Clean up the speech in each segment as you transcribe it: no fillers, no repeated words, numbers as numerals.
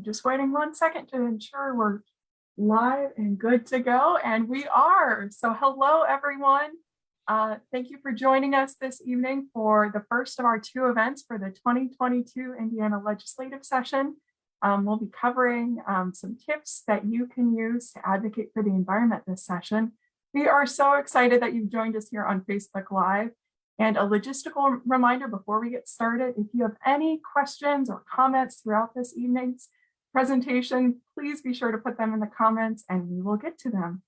I'm just waiting 1 second to ensure we're live and good to go, and we are. So hello, everyone. Thank you for joining us this evening for the first of our two events for the 2022 Indiana legislative session. We'll be covering some tips that you can use to advocate for the environment this session. We are so excited that you've joined us here on Facebook Live. And a logistical reminder before we get started, if you have any questions or comments throughout this evening's presentation, please be sure to put them in the comments and we will get to them.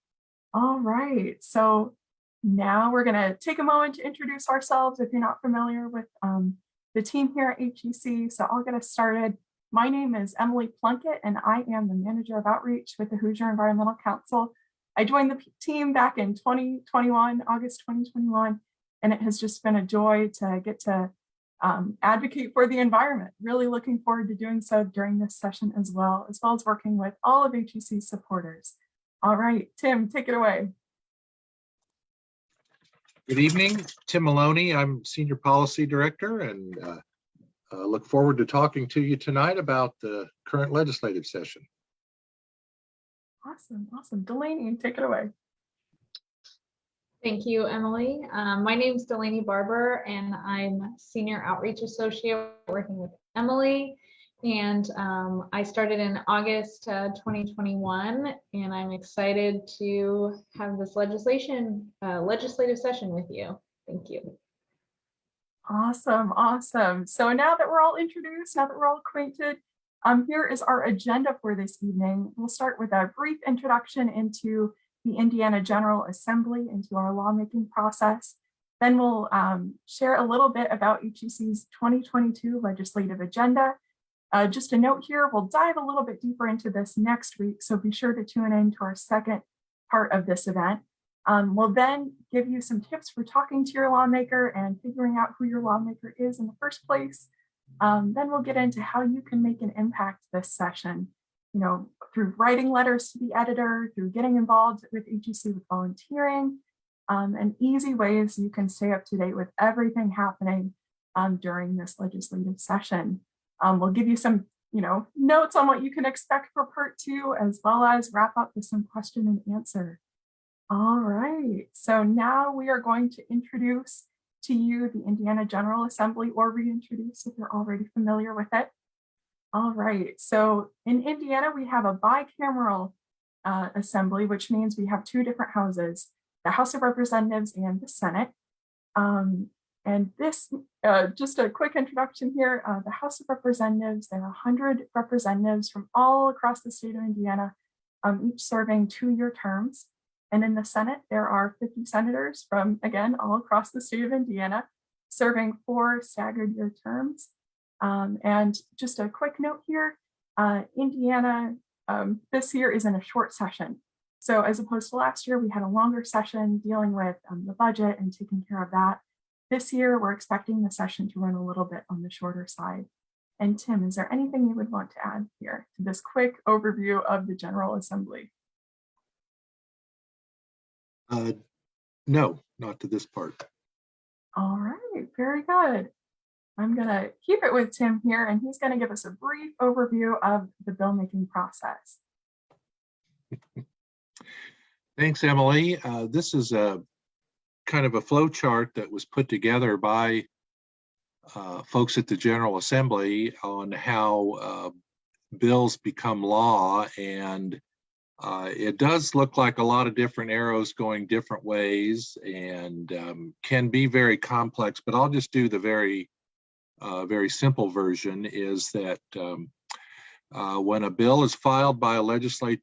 All right, so now we're gonna take a moment to introduce ourselves if you're not familiar with the team here at HEC. So I'll get us started. My name is Emily Plunkett and I am the Manager of Outreach with the Hoosier Environmental Council. I joined the team back in August 2021. And it has just been a joy to get to advocate for the environment. Really looking forward to doing so during this session as well as working with all of HEC's supporters. All right, Tim, take it away. Good evening, Tim Maloney. I'm Senior Policy Director and look forward to talking to you tonight about the current legislative session. Awesome. Delaney, take it away. Thank you, Emily. My name is Delaney Barber, and I'm Senior Outreach Associate working with Emily. And I started in August 2021, and I'm excited to have this legislative session with you. Thank you. Awesome. So now that we're all introduced, now that we're all acquainted, here is our agenda for this evening. We'll start with a brief introduction into the Indiana General Assembly, into our lawmaking process. Then we'll share a little bit about HEC's 2022 legislative agenda. Just a note here, we'll dive a little bit deeper into this next week, so be sure to tune in to our second part of this event. We'll then give you some tips for talking to your lawmaker and figuring out who your lawmaker is in the first place. Then we'll get into how you can make an impact this session, through writing letters to the editor, through getting involved with HEC with volunteering, and easy ways you can stay up to date with everything happening during this legislative session. We'll give you some, notes on what you can expect for part two, as well as wrap up with some question and answer. All right, so now we are going to introduce to you the Indiana General Assembly, or reintroduce if you're already familiar with it. All right, so in Indiana, we have a bicameral assembly, which means we have two different houses, the House of Representatives and the Senate. And this, just a quick introduction here, the House of Representatives, there are 100 representatives from all across the state of Indiana, each serving 2-year terms. And in the Senate, there are 50 senators from, again, all across the state of Indiana, serving 4 staggered year terms. And just a quick note here, Indiana this year is in a short session. So as opposed to last year, we had a longer session dealing with the budget and taking care of that. This year, we're expecting the session to run a little bit on the shorter side. And Tim, is there anything you would want to add here to this quick overview of the General Assembly? No, not to this part. All right, very good. I'm gonna keep it with Tim here, and he's gonna give us a brief overview of the bill making process. Thanks, Emily. This is a kind of a flow chart that was put together by folks at the General Assembly on how bills become law, and it does look like a lot of different arrows going different ways and can be very complex, but I'll just do the very simple version. Is that when a bill is filed by a legislator,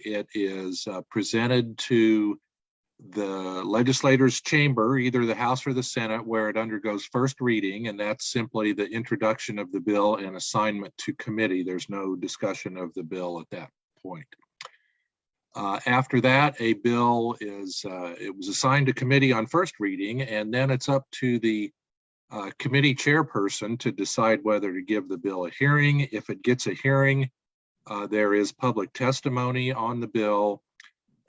it is presented to the legislator's chamber, either the House or the Senate, where it undergoes first reading, and that's simply the introduction of the bill and assignment to committee. There's no discussion of the bill at that point. After that, a bill it was assigned to committee on first reading, and then it's up to the committee chairperson to decide whether to give the bill a hearing. If it gets a hearing, there is public testimony on the bill,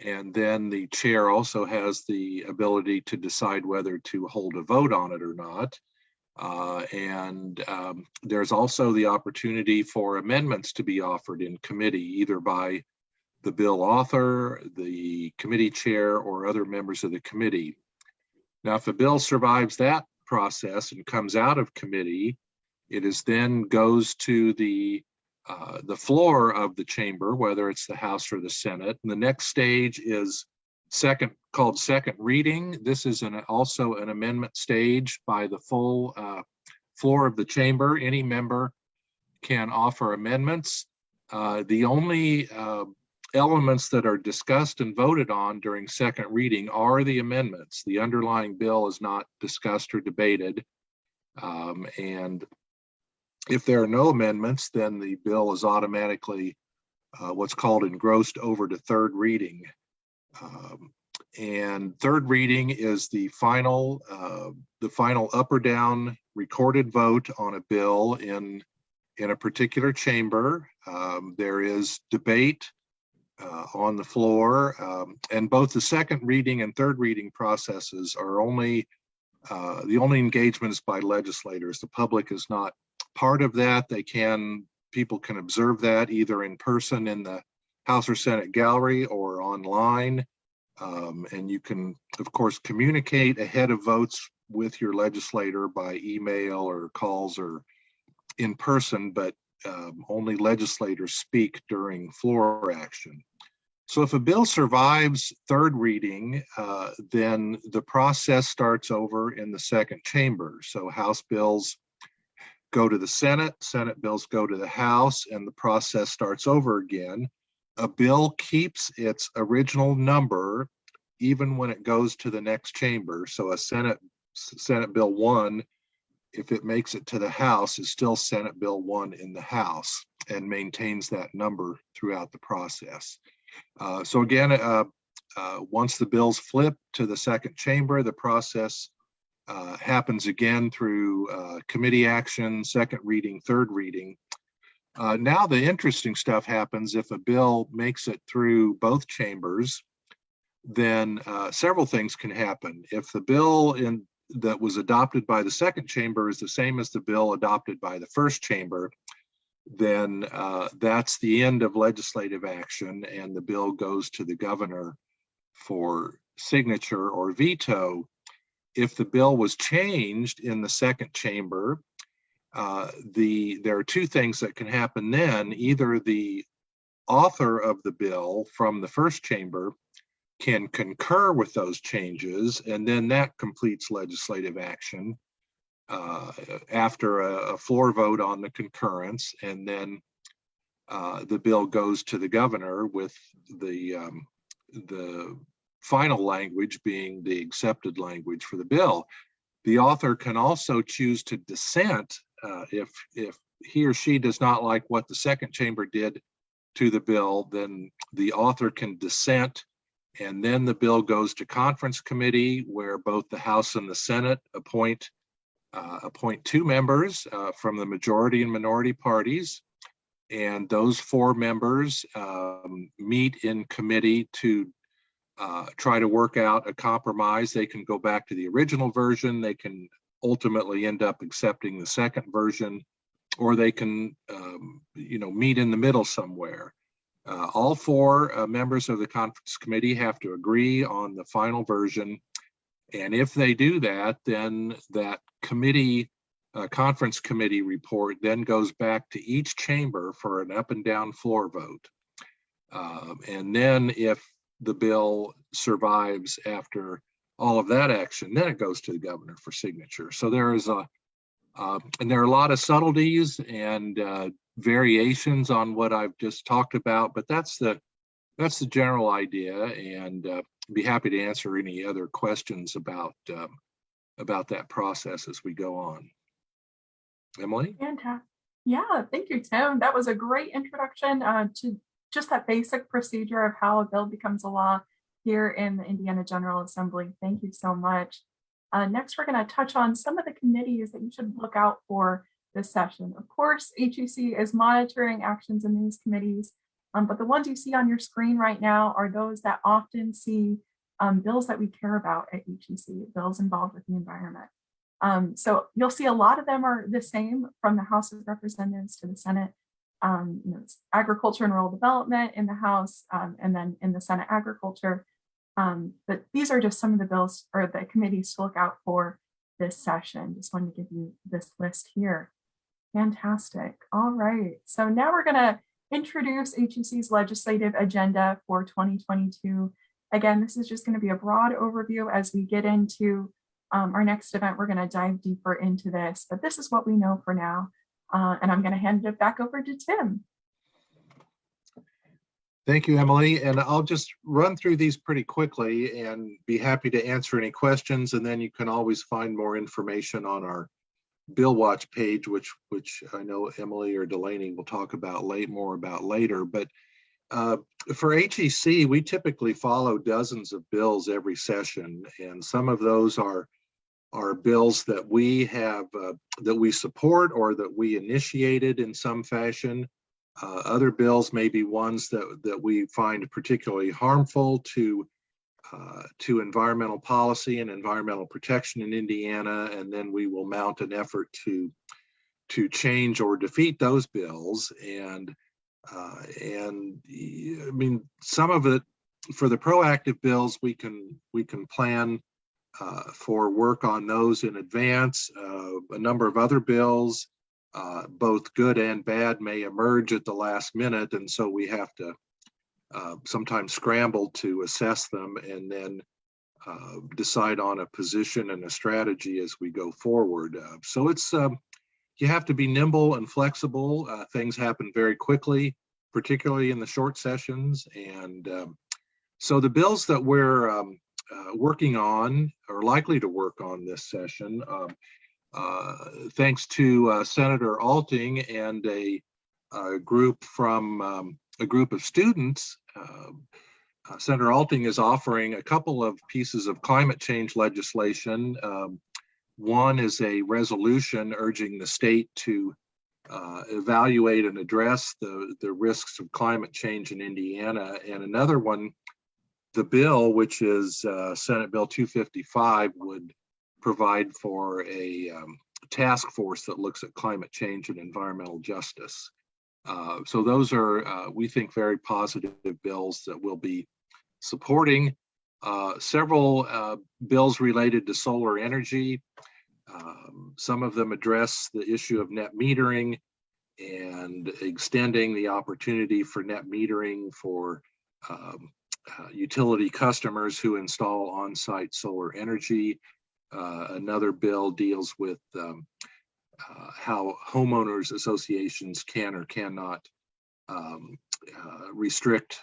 and then the chair also has the ability to decide whether to hold a vote on it or not. There's also the opportunity for amendments to be offered in committee, either by the bill author, the committee chair, or other members of the committee. Now, if a bill survives that process and comes out of committee, it is then goes to the floor of the chamber, whether it's the House or the Senate. And the next stage is called second reading. This is also an amendment stage by the full floor of the chamber. Any member can offer amendments. The only elements that are discussed and voted on during second reading are the amendments. The underlying bill is not discussed or debated. And if there are no amendments, then the bill is automatically what's called engrossed over to third reading. And third reading is the final up or down recorded vote on a bill in a particular chamber. There is debate on the floor, and both the second reading and third reading processes are the only engagement is by legislators. The public is not part of that. People can observe that either in person in the House or Senate gallery or online. And you can, of course, communicate ahead of votes with your legislator by email or calls or in person, but only legislators speak during floor action. So if a bill survives third reading, then the process starts over in the second chamber. So House bills go to the Senate, Senate bills go to the House, and the process starts over again. A bill keeps its original number even when it goes to the next chamber. So a Senate Bill 1, if it makes it to the House, is still Senate Bill 1 in the House and maintains that number throughout the process. So again, once the bills flip to the second chamber, the process happens again through committee action, second reading, third reading. Now the interesting stuff happens if a bill makes it through both chambers. Then several things can happen. If the bill that was adopted by the second chamber is the same as the bill adopted by the first chamber, then that's the end of legislative action, and the bill goes to the governor for signature or veto. If the bill was changed in the second chamber, there are two things that can happen then. Either the author of the bill from the first chamber can concur with those changes, and then that completes legislative action after a floor vote on the concurrence, and then the bill goes to the governor with the final language being the accepted language for the bill. The author can also choose to dissent if he or she does not like what the second chamber did to the bill. Then the author can dissent, and then the bill goes to conference committee, where both the House and the Senate appoint two members from the majority and minority parties, and those four members meet in committee to try to work out a compromise. They can go back to the original version, they can ultimately end up accepting the second version, or they can meet in the middle somewhere. All four members of the conference committee have to agree on the final version, and if they do that, then that conference committee report then goes back to each chamber for an up and down floor vote. And then if the bill survives after all of that action, then it goes to the governor for signature. So there is and there are a lot of subtleties and variations on what I've just talked about, but that's the general idea, and be happy to answer any other questions about that process as we go on. Emily? Fantastic. Yeah, thank you, Tim. That was a great introduction to just that basic procedure of how a bill becomes a law here in the Indiana General Assembly. Thank you so much. Next, we're going to touch on some of the committees that you should look out for this session. Of course, HEC is monitoring actions in these committees, but the ones you see on your screen right now are those that often see bills that we care about at HEC, bills involved with the environment. So you'll see a lot of them are the same from the House of Representatives to the Senate. It's agriculture and rural development in the House, and then in the Senate agriculture. But these are just some of the bills or the committees to look out for this session. Just wanted to give you this list here. Fantastic. All right. So now we're going to introduce HEC's legislative agenda for 2022. Again, this is just going to be a broad overview. As we get into our next event, we're going to dive deeper into this, but this is what we know for now. And I'm going to hand it back over to Tim. Thank you, Emily. And I'll just run through these pretty quickly and be happy to answer any questions. And then you can always find more information on our Bill Watch page, which I know Emily or Delaney will talk about more about later. But for HEC, we typically follow dozens of bills every session, and some of those are bills that we have that we support or that we initiated in some fashion. Other bills may be ones that we find particularly harmful to environmental policy and environmental protection in Indiana, and then we will mount an effort to change or defeat those bills. And I mean, some of it for the proactive bills, we can plan for work on those in advance. A number of other bills, both good and bad, may emerge at the last minute, and so we have to sometimes scramble to assess them and then decide on a position and a strategy as we go forward. So it's you have to be nimble and flexible. Things happen very quickly, particularly in the short sessions, and so the bills that we're working on or likely to work on this session, thanks to Senator Alting and a group from a group of students. Senator Alting is offering a couple of pieces of climate change legislation. One is a resolution urging the state to evaluate and address the risks of climate change in Indiana, and another one, the bill, which is Senate Bill 255, would provide for a task force that looks at climate change and environmental justice. So those are, we think, very positive bills that we'll be supporting. Several bills related to solar energy. Some of them address the issue of net metering and extending the opportunity for net metering for utility customers who install on-site solar energy. Another bill deals with how homeowners associations can or cannot restrict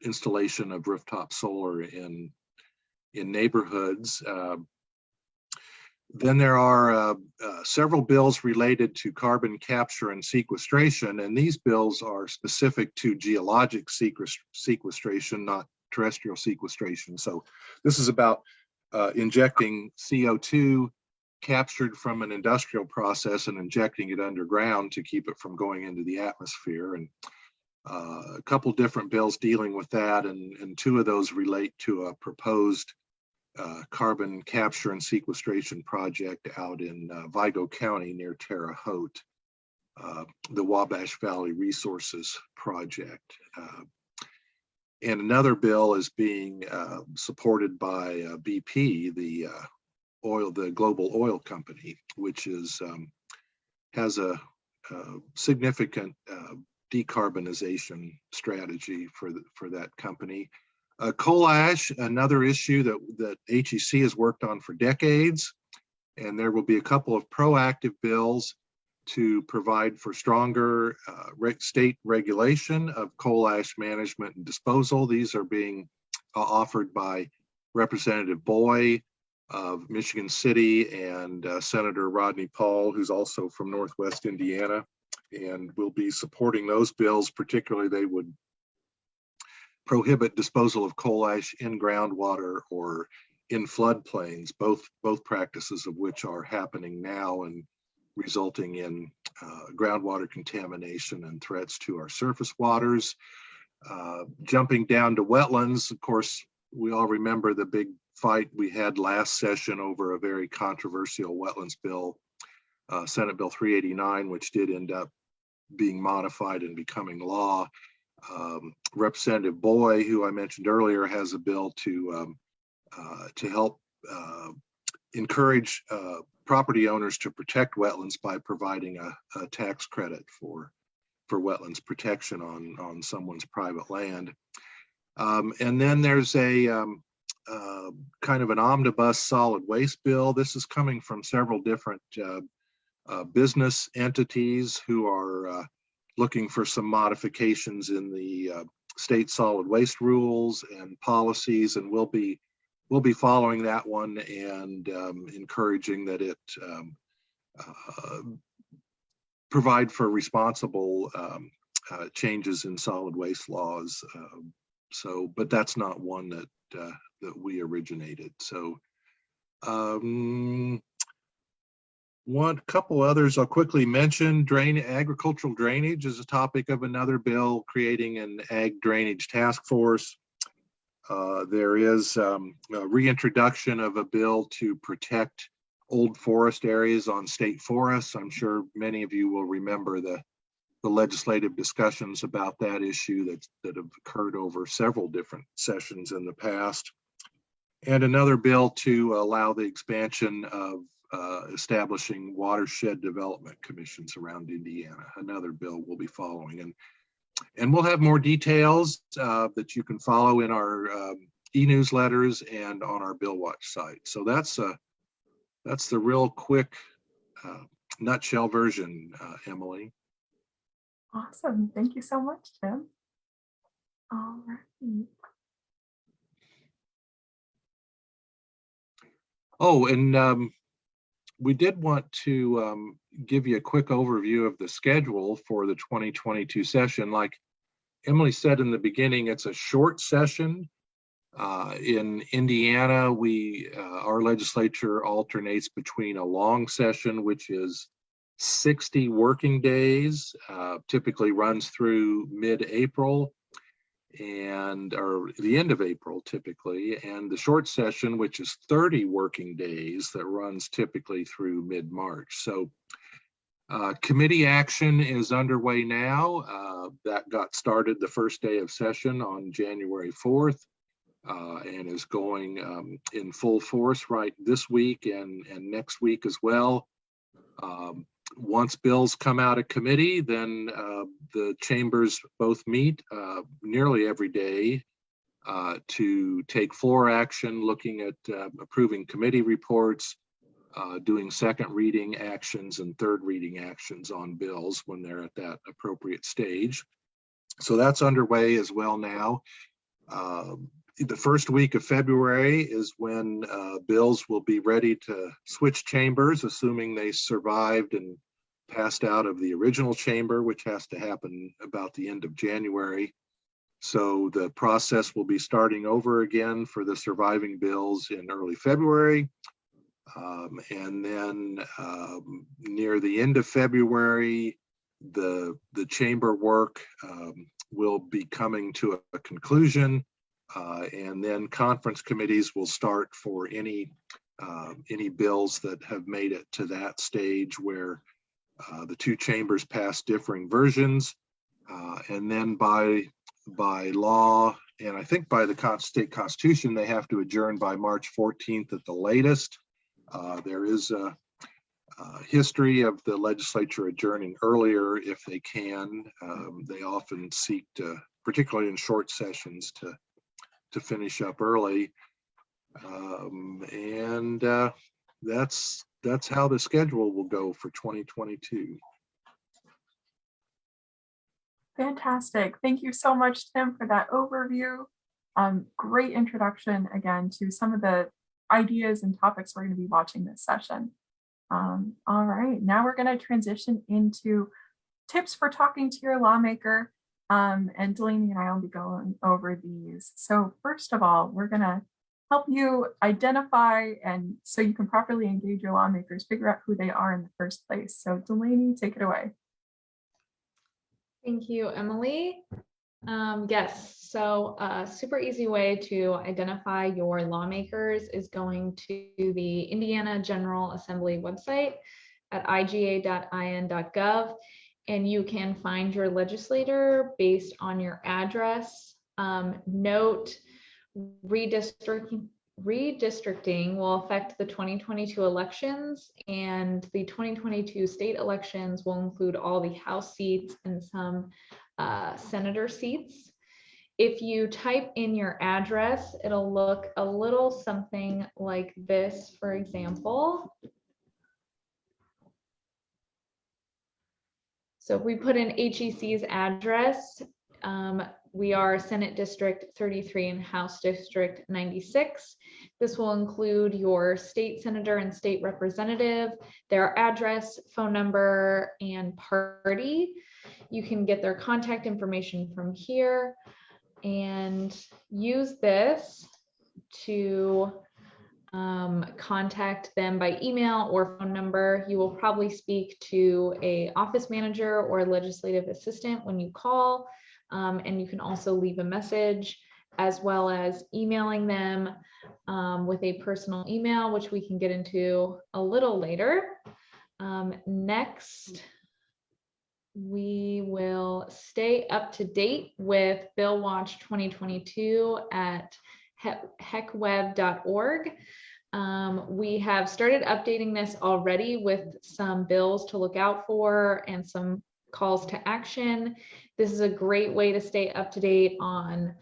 installation of rooftop solar in neighborhoods. Then there are several bills related to carbon capture and sequestration, and these bills are specific to geologic sequestration, not terrestrial sequestration. So this is about injecting CO2 captured from an industrial process and injecting it underground to keep it from going into the atmosphere. And a couple different bills dealing with that, and two of those relate to a proposed carbon capture and sequestration project out in Vigo County near Terre Haute, the Wabash Valley Resources Project. And another bill is being supported by BP, the global oil company, which is has a significant decarbonization strategy for that company. Coal ash, another issue that HEC has worked on for decades, and there will be a couple of proactive bills to provide for stronger state regulation of coal ash management and disposal. These are being offered by Representative Boy of Michigan City and Senator Rodney Paul, who's also from Northwest Indiana, and we'll be supporting those bills. Particularly, they would prohibit disposal of coal ash in groundwater or in floodplains, both practices of which are happening now and resulting in groundwater contamination and threats to our surface waters. Jumping down to wetlands, of course, we all remember the big fight we had last session over a very controversial wetlands bill, Senate Bill 389, which did end up being modified and becoming law. Representative Boy, who I mentioned earlier, has a bill to help encourage property owners to protect wetlands by providing a tax credit for wetlands protection on someone's private land. And then there's a kind of an omnibus solid waste bill. This is coming from several different business entities who are looking for some modifications in the state solid waste rules and policies, and we'll be following that one and encouraging that it provide for responsible changes in solid waste laws. But that's not one that we originated. So one couple others I'll quickly mention. Agricultural drainage is a topic of another bill, creating an ag drainage task force. There is a reintroduction of a bill to protect old forest areas on state forests. I'm sure many of you will remember the legislative discussions about that issue that have occurred over several different sessions in the past. And another bill to allow the expansion of establishing watershed development commissions around Indiana. Another bill we'll be following. And we'll have more details that you can follow in our e-newsletters and on our Bill Watch site. So that's the real quick nutshell version, Emily. Awesome. Thank you so much, Tim. All right. Oh, and we did want to give you a quick overview of the schedule for the 2022 session. Like Emily said in the beginning, it's a short session. In Indiana, our legislature alternates between a long session, which is 60 working days, typically runs through mid-April or the end of April typically, and the short session, which is 30 working days, that runs typically through mid-March. So committee action is underway now. That got started the first day of session on January 4th and is going in full force right this week and next week as well. Once bills come out of committee, then the chambers both meet nearly every day to take floor action, looking at approving committee reports, doing second reading actions and third reading actions on bills when they're at that appropriate stage. So that's underway as well now. The first week of February is when bills will be ready to switch chambers, assuming they survived and passed out of the original chamber, which has to happen about the end of January. So the process will be starting over again for the surviving bills in early February. And then near the end of February, the chamber work will be coming to a conclusion. And then conference committees will start for any bills that have made it to that stage where the two chambers pass differing versions. And then by law, and I think by the state constitution, they have to adjourn by March 14th at the latest. There is a history of the legislature adjourning earlier if they can. They often seek to, particularly in short sessions, to finish up early. And that's how the schedule will go for 2022. Fantastic. Thank you so much, Tim, for that overview. Great introduction again to some of the ideas and topics we're going to be watching this session. All right, now we're going to transition into tips for talking to your lawmaker. And Delaney and I will be going over these. So first of all, we're going to help you identify and so you can properly engage your lawmakers, figure out who they are in the first place. So Delaney, take it away. Thank you, Emily. Yes, so a super easy way to identify your lawmakers is going to the Indiana General Assembly website at iga.in.gov, and you can find your legislator based on your address. Note, redistricting will affect the 2022 elections, and the 2022 state elections will include all the House seats and some senator seats. If you type in your address, it'll look a little something like this, for example. So if we put in HEC's address, we are Senate District 33 and House District 96. This will include your state senator and state representative, their address, phone number, and party. You can get their contact information from here and use this to contact them by email or phone number. You will probably speak to an office manager or legislative assistant when you call, and you can also leave a message, as well as emailing them with a personal email, which we can get into a little later. Next, we will stay up to date with Bill Watch 2022 at hecweb.org. We have started updating this already with some bills to look out for and some calls to action. This is a great way to stay up to date on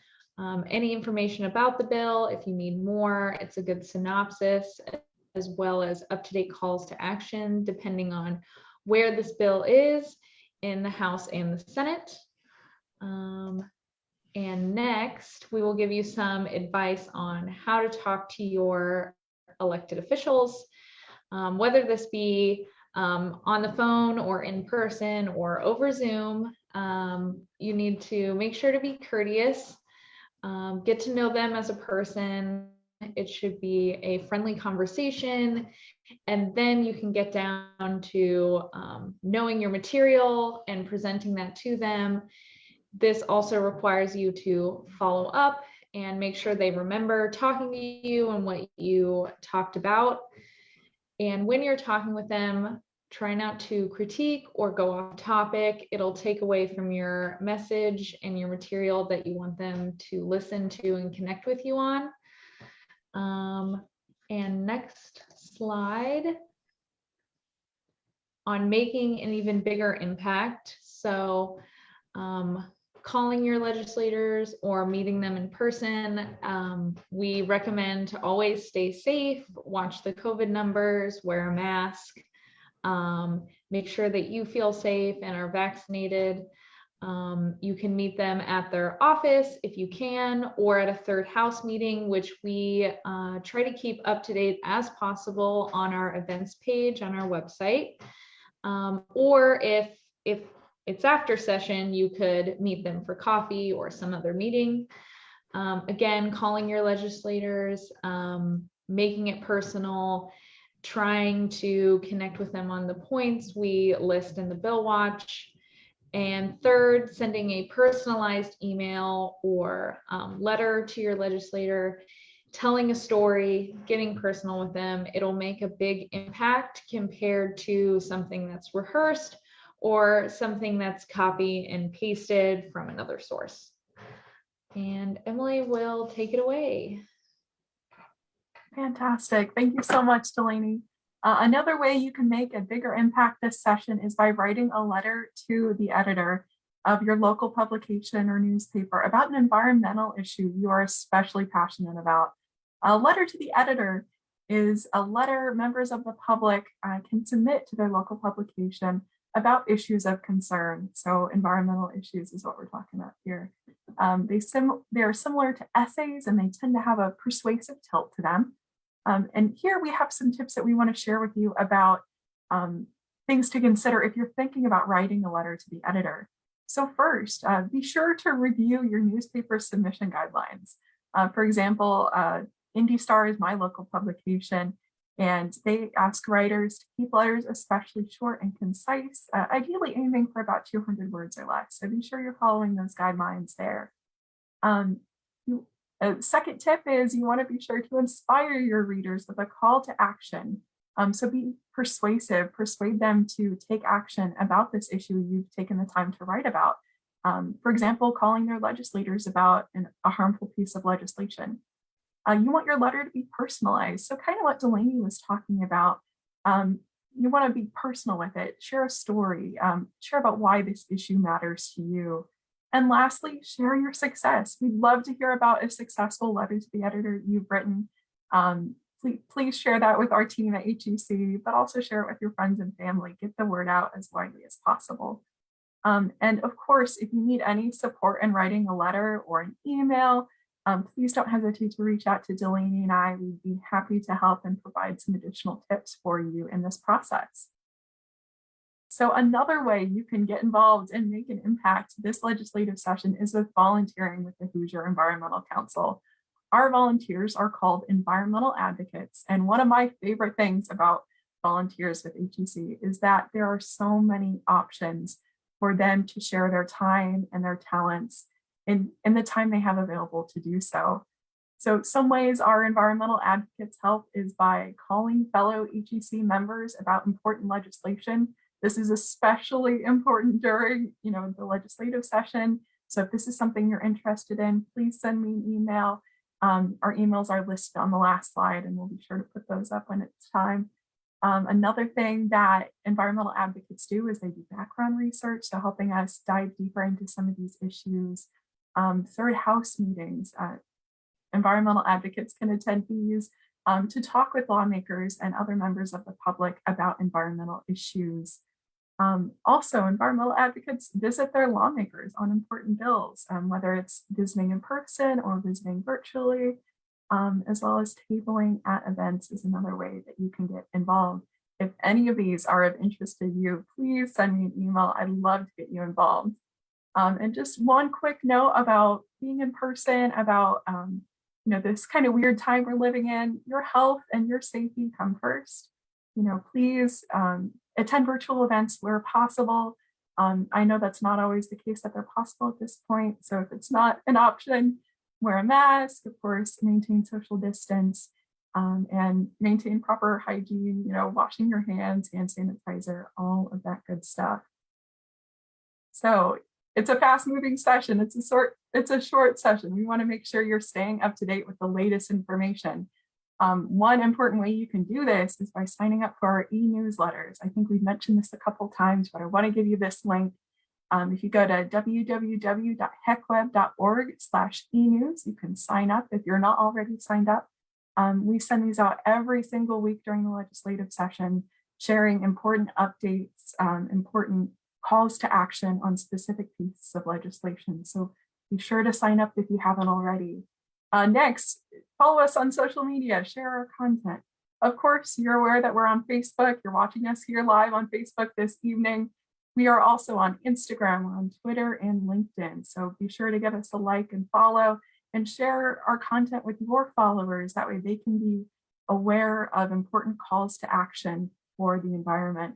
any information about the bill. If you need more, it's a good synopsis, as well as up-to-date calls to action, depending on where this bill is in the House and the Senate. And next, we will give you some advice on how to talk to your elected officials, whether this be on the phone or in person or over Zoom. You need to make sure to be courteous, get to know them as a person. It should be a friendly conversation, and then you can get down to knowing your material and presenting that to them. This also requires you to follow up and make sure they remember talking to you and what you talked about. And when you're talking with them, try not to critique or go off topic. It'll take away from your message and your material that you want them to listen to and connect with you on. And next slide, on making an even bigger impact. So calling your legislators or meeting them in person. We recommend to always stay safe, watch the COVID numbers, wear a mask, make sure that you feel safe and are vaccinated. You can meet them at their office if you can, or at a third house meeting, which we try to keep up to date as possible on our events page on our website. Or if it's after session, you could meet them for coffee or some other meeting. Again, calling your legislators, making it personal, trying to connect with them on the points we list in the Bill Watch. And third, sending a personalized email or letter to your legislator, telling a story, getting personal with them. It'll make a big impact compared to something that's rehearsed or something that's copy and pasted from another source. And Emily will take it away. Fantastic. Thank you so much, Delaney. Another way you can make a bigger impact this session is by writing a letter to the editor of your local publication or newspaper about an environmental issue you are especially passionate about. A letter to the editor is a letter members of the public can submit to their local publication about issues of concern. So environmental issues is what we're talking about here. They're similar to essays, and they tend to have a persuasive tilt to them. And here we have some tips that we want to share with you about things to consider if you're thinking about writing a letter to the editor. So first, be sure to review your newspaper submission guidelines. For example, Indy Star is my local publication, And they ask writers to keep letters especially short and concise, ideally aiming for about 200 words or less. So be sure you're following those guidelines there. Um, second tip is you want to be sure to inspire your readers with a call to action. So be persuasive, persuade them to take action about this issue you've taken the time to write about. For example, calling their legislators about a harmful piece of legislation. You want your letter to be personalized. So kind of what Delaney was talking about. You want to be personal with it, share a story, share about why this issue matters to you. And lastly, share your success. We'd love to hear about a successful letter to the editor you've written. Please share that with our team at HEC, but also share it with your friends and family. Get the word out as widely as possible. And of course, if you need any support in writing a letter or an email, please don't hesitate to reach out to Delaney and I. We'd be happy to help and provide some additional tips for you in this process. So another way you can get involved and make an impact this legislative session is with volunteering with the Hoosier Environmental Council. Our volunteers are called environmental advocates. And one of my favorite things about volunteers with HEC is that there are so many options for them to share their time and their talents in the time they have available to do so. So some ways our environmental advocates help is by calling fellow HEC members about important legislation. This is especially important during, the legislative session. So if this is something you're interested in, please send me an email. Our emails are listed on the last slide, and we'll be sure to put those up when it's time. Another thing that environmental advocates do is they do background research, so helping us dive deeper into some of these issues. Third house meetings, environmental advocates can attend these to talk with lawmakers and other members of the public about environmental issues. Also, environmental advocates visit their lawmakers on important bills, whether it's visiting in person or visiting virtually, as well as tabling at events is another way that you can get involved. If any of these are of interest to you, please send me an email. I'd love to get you involved. And just one quick note about being in person, about this kind of weird time we're living in. Your health and your safety come first. Please attend virtual events where possible. I know that's not always the case that they're possible at this point. So if it's not an option, wear a mask, of course, maintain social distance, and maintain proper hygiene, washing your hands, hand sanitizer, all of that good stuff. So it's a fast moving session. It's a short session. We want to make sure you're staying up to date with the latest information. One important way you can do this is by signing up for our e-newsletters. I think we've mentioned this a couple times, but I want to give you this link. If you go to www.hecweb.org/e-news, you can sign up if you're not already signed up. We send these out every single week during the legislative session, sharing important updates, important calls to action on specific pieces of legislation. So be sure to sign up if you haven't already. Next, follow us on social media, share our content. Of course, you're aware that we're on Facebook. You're watching us here live on Facebook this evening. We are also on Instagram, we're on Twitter and LinkedIn. So be sure to give us a like and follow and share our content with your followers. That way they can be aware of important calls to action for the environment.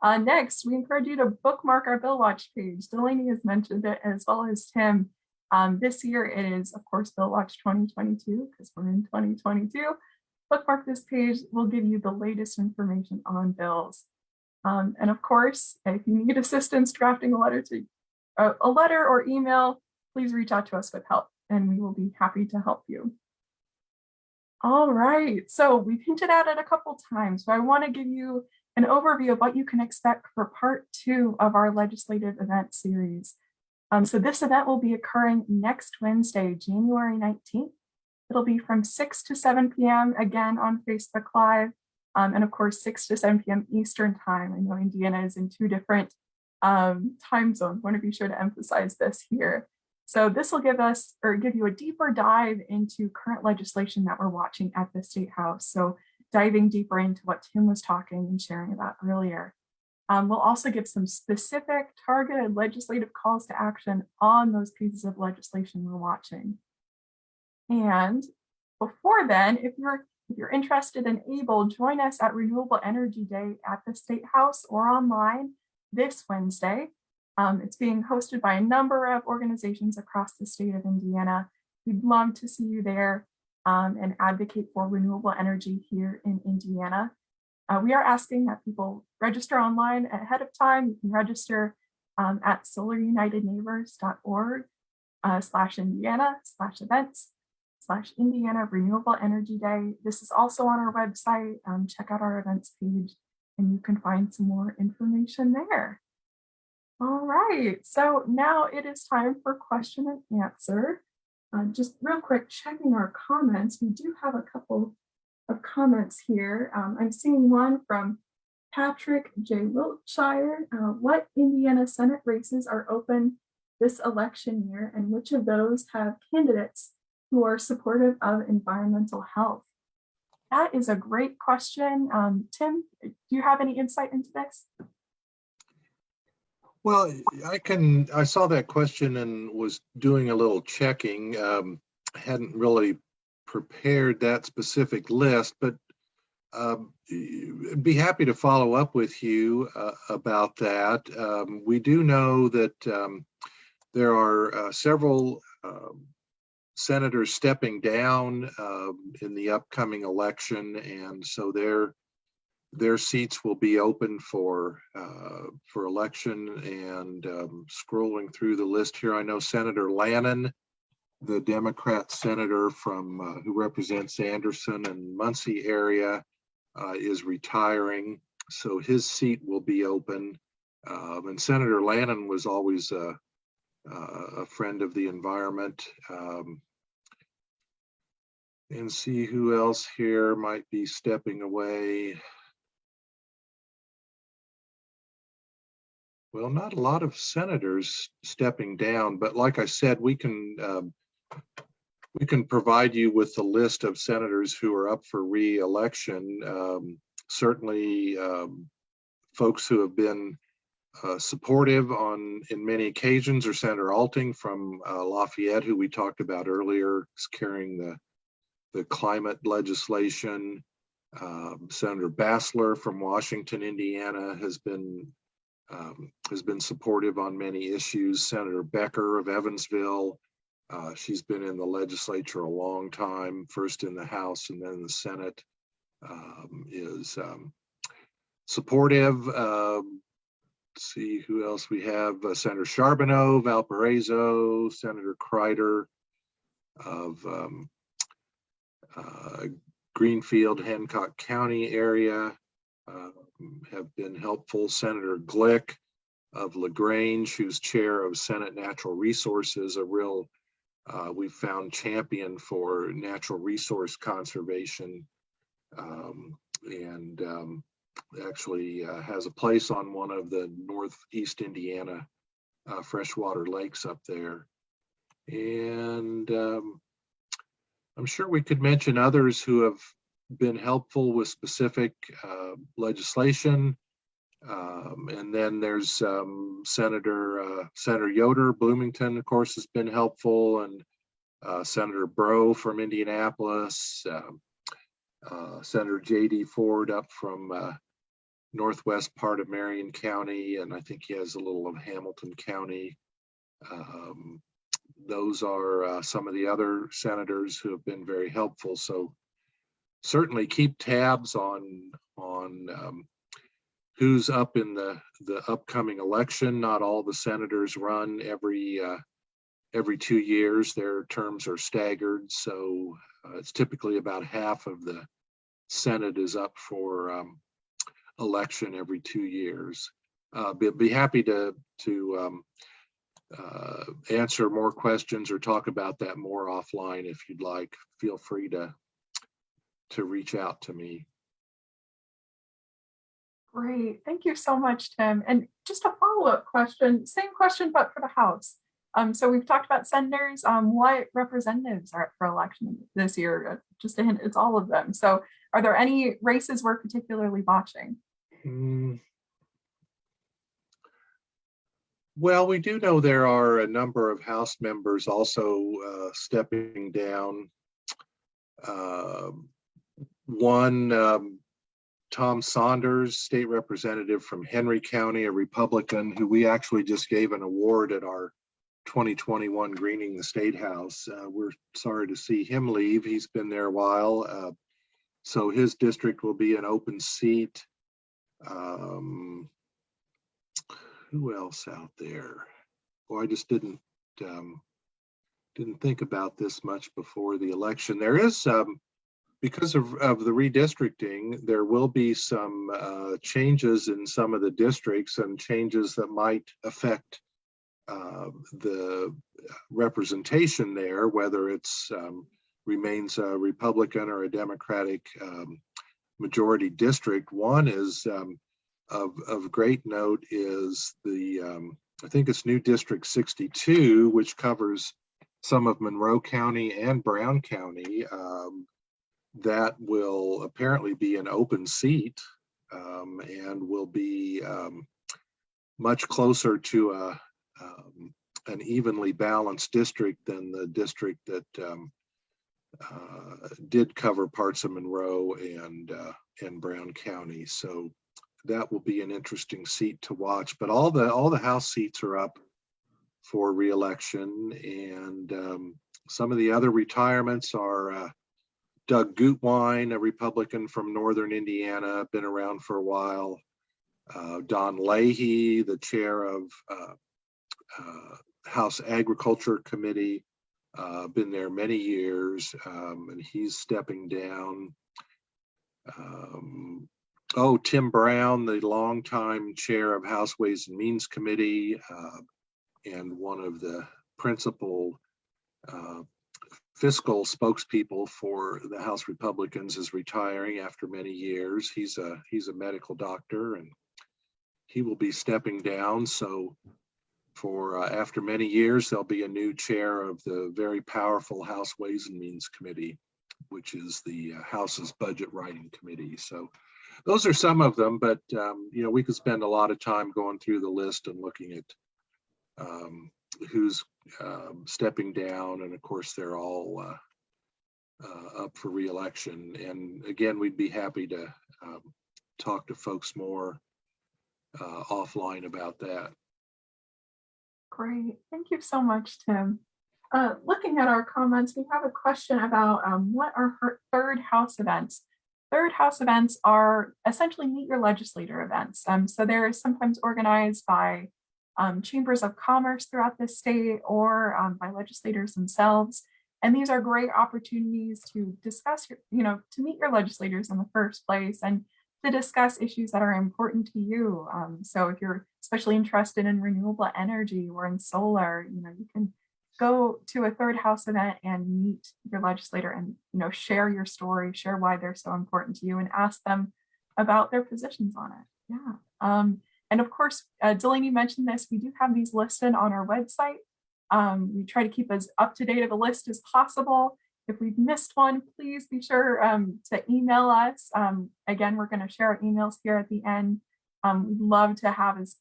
Next, we encourage you to bookmark our Bill Watch page. Delaney has mentioned it as well as Tim. This year it is, of course, Bill Watch 2022 because we're in 2022. Bookmark this page will give you the latest information on bills. And of course, if you need assistance drafting a letter or email, please reach out to us with help and we will be happy to help you. All right, so we've hinted at it a couple times, so I want to give you an overview of what you can expect for part 2 of our legislative event series. So this event will be occurring next Wednesday, January 19th. It'll be from 6 to 7 p.m. again on Facebook Live. And of course, 6 to 7 p.m. Eastern time. I know Indiana is in 2 different time zones. I want to be sure to emphasize this here. So this will give you a deeper dive into current legislation that we're watching at the State House. So diving deeper into what Tim was talking and sharing about earlier. We'll also give some specific targeted legislative calls to action on those pieces of legislation we're watching. And before then, if you're If you're interested and able, join us at Renewable Energy Day at the State House or online this Wednesday. It's being hosted by a number of organizations across the state of Indiana. We'd love to see you there and advocate for renewable energy here in Indiana. We are asking that people register online ahead of time. You can register at solarunitedneighbors.org/Indiana/events/Indiana Renewable Energy Day. This is also on our website. Check out our events page and you can find some more information there. All right, so now it is time for question and answer. Just real quick, checking our comments. We do have a couple of comments here. I'm seeing one from Patrick J. Wiltshire. What Indiana Senate races are open this election year, and which of those have candidates who are supportive of environmental health? That is a great question. Tim, do you have any insight into this? Well, I saw that question and was doing a little checking. Hadn't really prepared that specific list, but be happy to follow up with you about that. We do know that there are several senators stepping down in the upcoming election, and so their seats will be open for election. And scrolling through the list here, I know Senator Lannon, the Democrat senator from who represents Anderson and Muncie area, is retiring, so his seat will be open. And Senator Lannon was always a friend of the environment. And see who else here might be stepping away. Well, not a lot of senators stepping down, but like I said, we can provide you with the list of senators who are up for re-election. Certainly, folks who have been supportive in many occasions are Senator Alting from Lafayette, who we talked about earlier, is carrying the climate legislation. Senator Bassler from Washington, Indiana, has been supportive on many issues. Senator Becker of Evansville, she's been in the legislature a long time, first in the House and then in the Senate, is supportive. Let's see who else we have. Senator Charbonneau, Valparaiso, Senator Kreider of Greenfield, Hancock County area, have been helpful. Senator Glick of LaGrange, who's chair of Senate Natural Resources, a real, we've found champion for natural resource conservation, and actually has a place on one of the Northeast Indiana freshwater lakes up there. And I'm sure we could mention others who have been helpful with specific legislation. And then there's Senator Yoder, Bloomington, of course, has been helpful, and Senator Breaux from Indianapolis, Senator J.D. Ford up from northwest part of Marion County, and I think he has a little of Hamilton County. Those are some of the other senators who have been very helpful. So certainly keep tabs on who's up in the upcoming election. Not all the senators run every 2 years. Their terms are staggered, so it's typically about half of the Senate is up for election every 2 years. Be happy to answer more questions or talk about that more offline if you'd like. Feel free to reach out to me. Great, thank you so much, Tim. And just a follow-up question, same question, but for the House. So we've talked about senators. What representatives are up for election this year? Just a hint, it's all of them. So are there any races we're particularly watching? Well, we do know there are a number of House members also stepping down. One, Tom Saunders, state representative from Henry County, a Republican, who we actually just gave an award at our 2021 Greening the State House. We're sorry to see him leave. He's been there a while. So his district will be an open seat. Who else out there? Well, I just didn't think about this much before the election. There is, because of the redistricting, there will be some changes in some of the districts and changes that might affect the representation there, whether it's remains a Republican or a Democratic majority district. One is of great note is the, I think it's new District 62, which covers some of Monroe County and Brown County. That will apparently be an open seat and will be much closer to an evenly balanced district than the district that did cover parts of Monroe and Brown County. So that will be an interesting seat to watch. But all the House seats are up for re-election, and some of the other retirements are Doug Gutwein, a Republican from Northern Indiana, been around for a while. Don Leahy, the chair of House Agriculture Committee, been there many years, and he's stepping down. Tim Brown, the longtime chair of House Ways and Means Committee, and one of the principal fiscal spokespeople for the House Republicans, is retiring after many years. He's a medical doctor, and he will be stepping down. So for after many years, there'll be a new chair of the very powerful House Ways and Means Committee, which is the House's budget writing committee. So those are some of them, but we could spend a lot of time going through the list and looking at who's stepping down, and of course they're all up for re-election. And again, we'd be happy to talk to folks more offline about that. Great, thank you so much, Tim. Looking at our comments, we have a question about what are third House events. Third House events are essentially meet your legislator events. So they're sometimes organized by chambers of commerce throughout the state or by legislators themselves. And these are great opportunities to discuss, to meet your legislators in the first place and to discuss issues that are important to you. So if you're especially interested in renewable energy or in solar, you can go to a third House event and meet your legislator and, share your story, share why they're so important to you, and ask them about their positions on it. Yeah. And of course, Delaney mentioned this, we do have these listed on our website. We try to keep as up to date of a list as possible. If we've missed one, please be sure to email us. Again, we're going to share our emails here at the end. We'd love to have as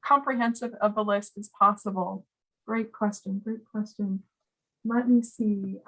comprehensive of a list as possible. Great question, great question. Let me see.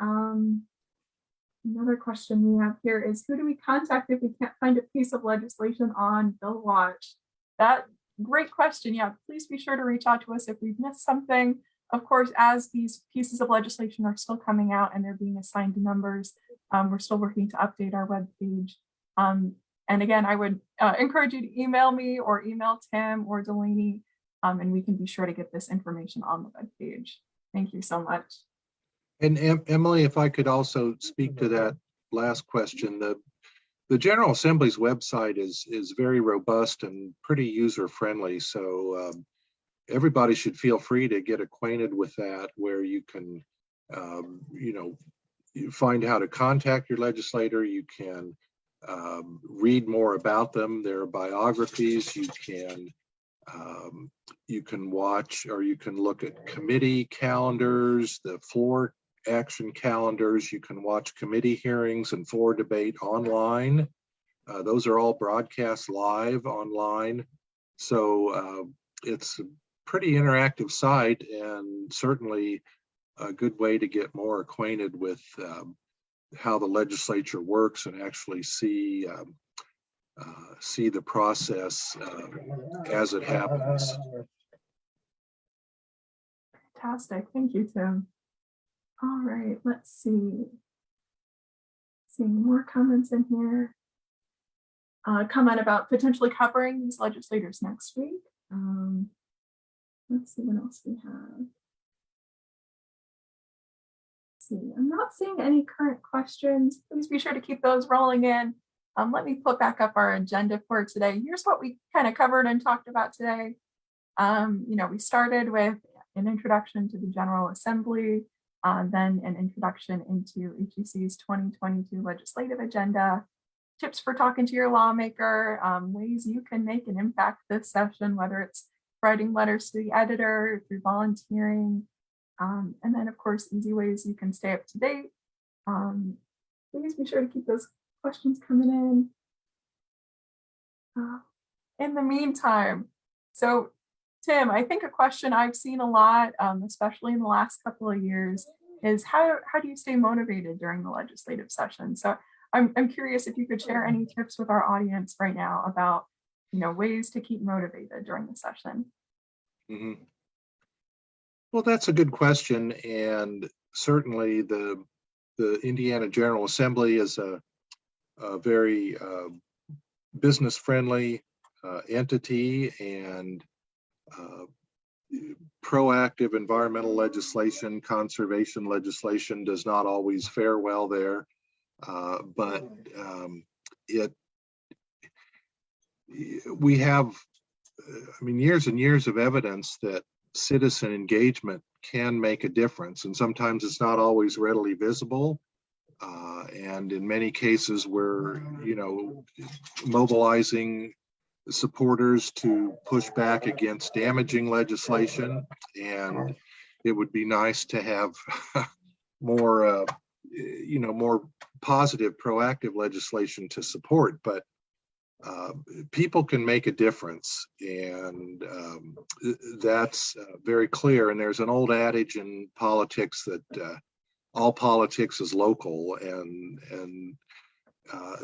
Another question we have here is, who do we contact if we can't find a piece of legislation on Bill Watch? That great question. Yeah, please be sure to reach out to us if we've missed something. Of course, as these pieces of legislation are still coming out and they're being assigned numbers, we're still working to update our webpage. And again, I would encourage you to email me or email Tim or Delaney, and we can be sure to get this information on the webpage. Thank you so much. And Emily, if I could also speak to that last question, the General Assembly's website is very robust and pretty user-friendly. So everybody should feel free to get acquainted with that, where you can, you find how to contact your legislator. You can read more about them, their biographies. You can watch, or you can look at committee calendars, the floor action calendars. You can watch committee hearings and floor debate online. Those are all broadcast live online. So it's a pretty interactive site, and certainly a good way to get more acquainted with how the legislature works and actually see the process as it happens. Fantastic. Thank you, Tim. All right, let's see. Seeing more comments in here. Comment about potentially covering these legislators next week. Let's see what else we have. Let's see, I'm not seeing any current questions. Please be sure to keep those rolling in. Let me put back up our agenda for today. Here's what we kind of covered and talked about today. We started with an introduction to the General Assembly, then an introduction into HEC's 2022 legislative agenda, tips for talking to your lawmaker, ways you can make an impact this session, whether it's writing letters to the editor, through volunteering, and then of course, easy ways you can stay up to date. Please be sure to keep those questions coming in. In the meantime, so Tim, I think a question I've seen a lot, especially in the last couple of years, is how do you stay motivated during the legislative session? So I'm curious if you could share any tips with our audience right now about ways to keep motivated during the session. Mm-hmm. Well, that's a good question, and certainly the Indiana General Assembly is a very business-friendly entity, and proactive environmental legislation, conservation legislation does not always fare well there, but we have, years and years of evidence that citizen engagement can make a difference, and sometimes it's not always readily visible. And in many cases, we're mobilizing supporters to push back against damaging legislation, and it would be nice to have more more positive, proactive legislation to support, but people can make a difference, and that's very clear. And there's an old adage in politics that all politics is local, and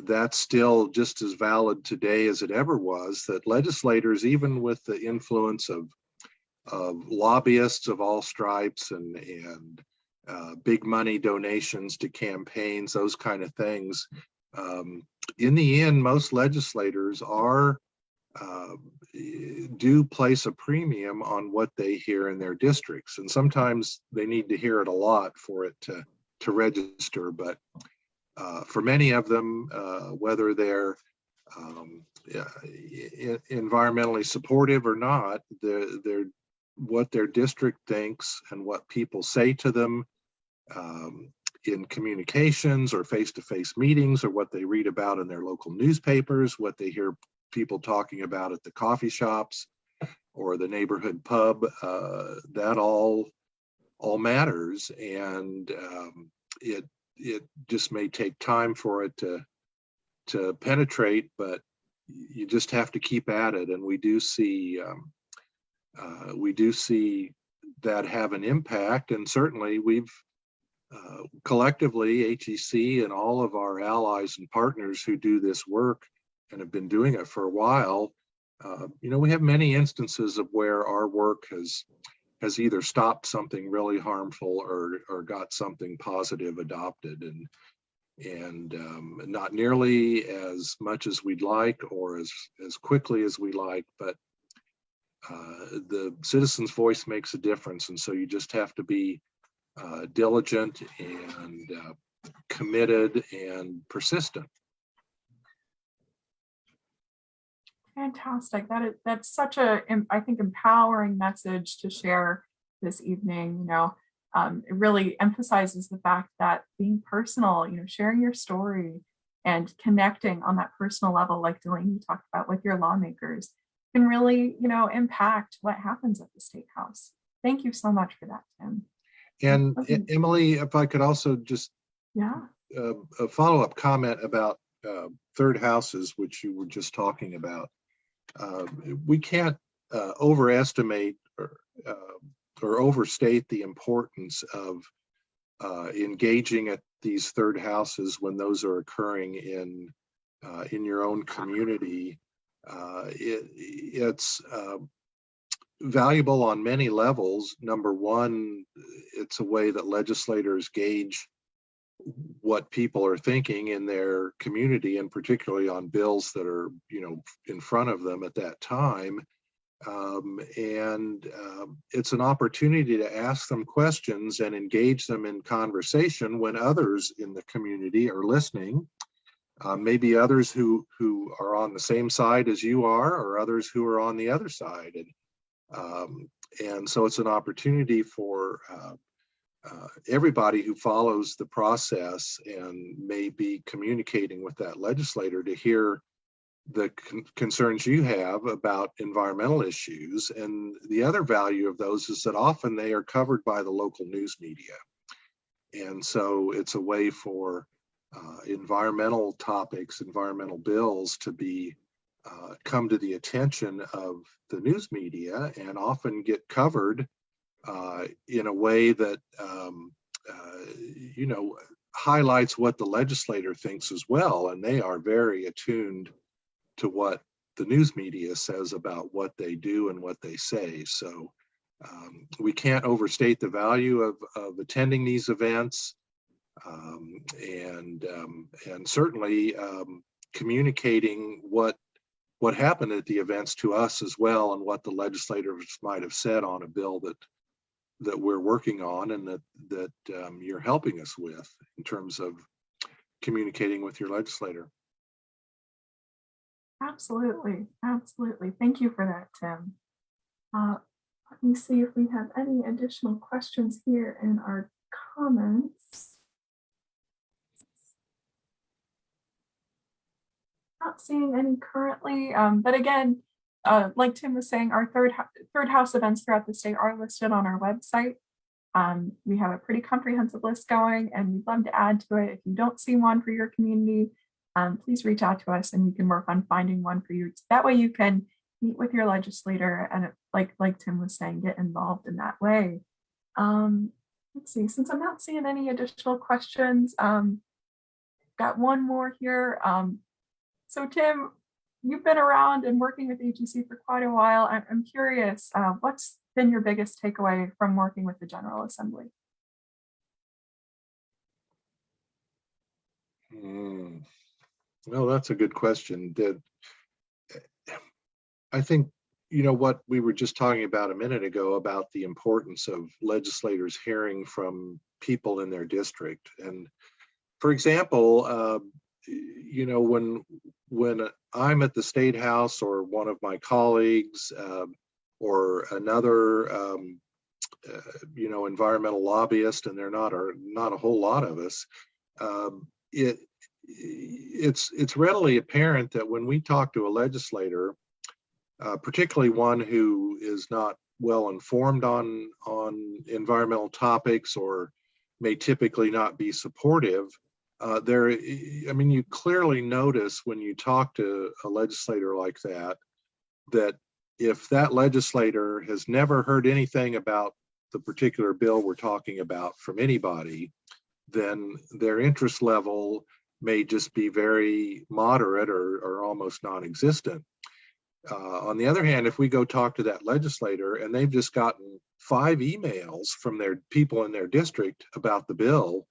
that's still just as valid today as it ever was, that legislators, even with the influence of lobbyists of all stripes and big money donations to campaigns, those kind of things, in the end, most legislators do place a premium on what they hear in their districts, and sometimes they need to hear it a lot for it to register. But for many of them, whether they're environmentally supportive or not, they're what their district thinks and what people say to them in communications or face-to-face meetings, or what they read about in their local newspapers, what they hear people talking about at the coffee shops or the neighborhood pub, that all matters, and it just may take time for it to penetrate, but you just have to keep at it. And we do see that have an impact, and certainly we've collectively, HEC and all of our allies and partners who do this work and have been doing it for a while, we have many instances of where our work has either stopped something really harmful or got something positive adopted, and not nearly as much as we'd like or as quickly as we like, but the citizen's voice makes a difference, and so you just have to be diligent and committed and persistent. Fantastic. That's such a, I think, empowering message to share this evening. It really emphasizes the fact that being personal, sharing your story and connecting on that personal level, like Delaney talked about with your lawmakers, can really, impact what happens at the State House. Thank you so much for that, Tim. And Emily, if I could also just a follow-up comment about third houses, which you were just talking about. We can't overestimate or overstate the importance of engaging at these third houses when those are occurring in your own community. It's valuable on many levels. Number one, it's a way that legislators gauge what people are thinking in their community, and particularly on bills that are, in front of them at that time. It's an opportunity to ask them questions and engage them in conversation when others in the community are listening. Maybe others who are on the same side as you are, or others who are on the other side. And so it's an opportunity for everybody who follows the process and may be communicating with that legislator to hear the concerns you have about environmental issues. And the other value of those is that often they are covered by the local news media. And so it's a way for environmental topics, environmental bills to be come to the attention of the news media and often get covered in a way that highlights what the legislator thinks as well. And they are very attuned to what the news media says about what they do and what they say. So we can't overstate the value of attending these events, and certainly communicating what happened at the events to us as well, and what the legislators might have said on a bill that we're working on, and that you're helping us with in terms of communicating with your legislator. Absolutely. Thank you for that, Tim. Let me see if we have any additional questions here in our comments. Not seeing any currently, but again, like Tim was saying, our third house events throughout the state are listed on our website. We have a pretty comprehensive list going, and we'd love to add to it. If you don't see one for your community, please reach out to us and we can work on finding one for you. That way you can meet with your legislator and, like Tim was saying, get involved in that way. Let's see, since I'm not seeing any additional questions, got one more here. So Tim, you've been around and working with AGC for quite a while. I'm curious, what's been your biggest takeaway from working with the General Assembly? Well, that's a good question. I think, what we were just talking about a minute ago about the importance of legislators hearing from people in their district. And for example, when I'm at the State House, or one of my colleagues, or another, environmental lobbyist, and they're not a whole lot of us, it's readily apparent that when we talk to a legislator, particularly one who is not well informed on environmental topics, or may typically not be supportive, you clearly notice when you talk to a legislator like that if that legislator has never heard anything about the particular bill we're talking about from anybody, then their interest level may just be very moderate or almost non-existent. On the other hand, if we go talk to that legislator and they've just gotten 5 emails from their people in their district about the bill,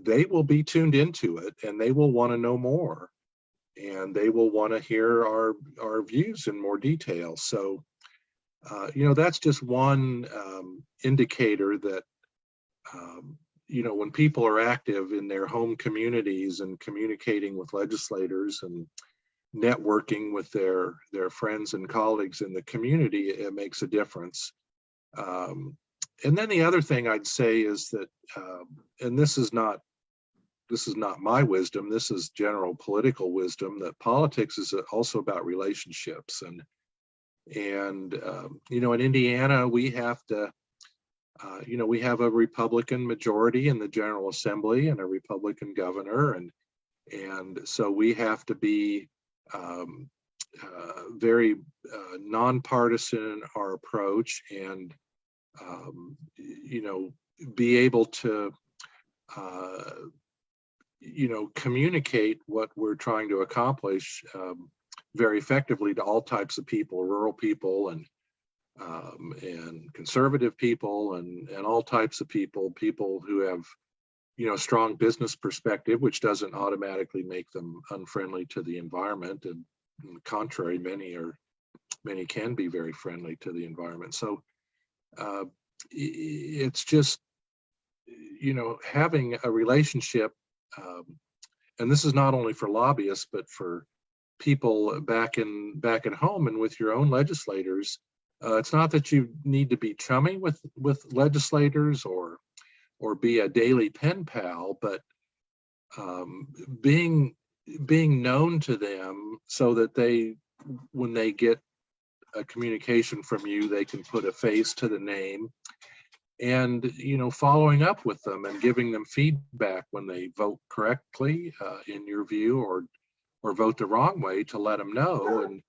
they will be tuned into it, and they will want to know more, and they will want to hear our views in more detail. So, that's just one indicator that, when people are active in their home communities and communicating with legislators and networking with their friends and colleagues in the community, it makes a difference. And then the other thing I'd say is that, and this is not my wisdom, this is general political wisdom, that politics is also about relationships. And in Indiana, we have to, we have a Republican majority in the General Assembly and a Republican governor, and so we have to be very nonpartisan in our approach, and be able to communicate what we're trying to accomplish very effectively to all types of people, rural people and conservative people and all types of people who have, strong business perspective, which doesn't automatically make them unfriendly to the environment. And on the contrary, many can be very friendly to the environment. So it's just, having a relationship, and this is not only for lobbyists, but for people back at home and with your own legislators. It's not that you need to be chummy with legislators or be a daily pen pal, but being known to them so that when they get a communication from you, they can put a face to the name, and following up with them and giving them feedback when they vote correctly in your view, or vote the wrong way, to let them know,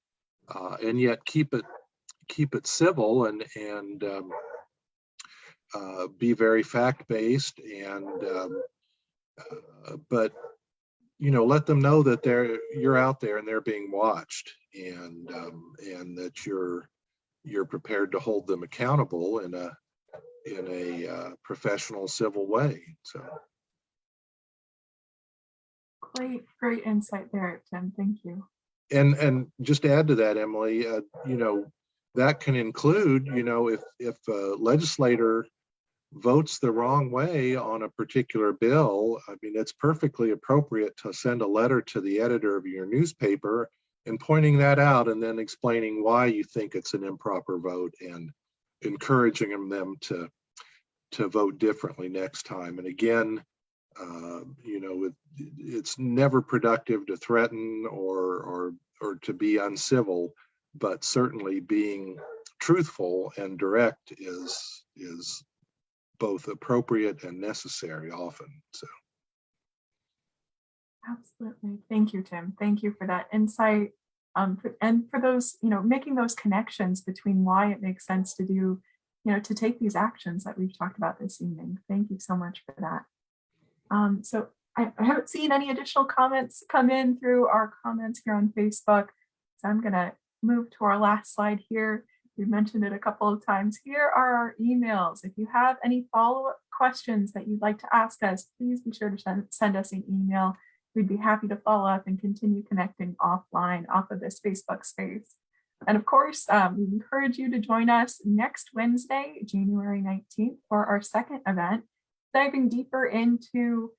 and yet keep it civil and be very fact-based, and but let them know that you're out there and they're being watched, and that you're prepared to hold them accountable in a professional, civil way. So great insight there, Tim. Thank you. And just to add to that, Emily, that can include, if a legislator votes the wrong way on a particular bill, I mean, it's perfectly appropriate to send a letter to the editor of your newspaper and pointing that out, and then explaining why you think it's an improper vote, and encouraging them to vote differently next time. And again, it's never productive to threaten or to be uncivil, but certainly being truthful and direct is both appropriate and necessary often. So absolutely. Thank you, Tim. Thank you for that insight. And for those, making those connections between why it makes sense to do, to take these actions that we've talked about this evening. Thank you so much for that. So I haven't seen any additional comments come in through our comments here on Facebook. So I'm going to move to our last slide here. We've mentioned it a couple of times. Here are our emails. If you have any follow-up questions that you'd like to ask us, please be sure to send us an email. We'd be happy to follow up and continue connecting offline off of this Facebook space. And of course, we encourage you to join us next Wednesday, January 19th, for our second event, diving deeper into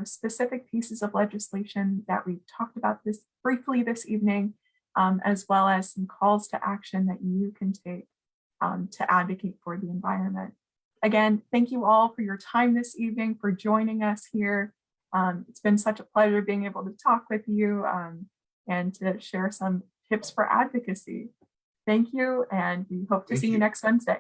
specific pieces of legislation that we've talked about briefly this evening, as well as some calls to action that you can take to advocate for the environment. Again, thank you all for your time this evening, for joining us here. It's been such a pleasure being able to talk with you and to share some tips for advocacy. Thank you, and we hope to see you next Wednesday.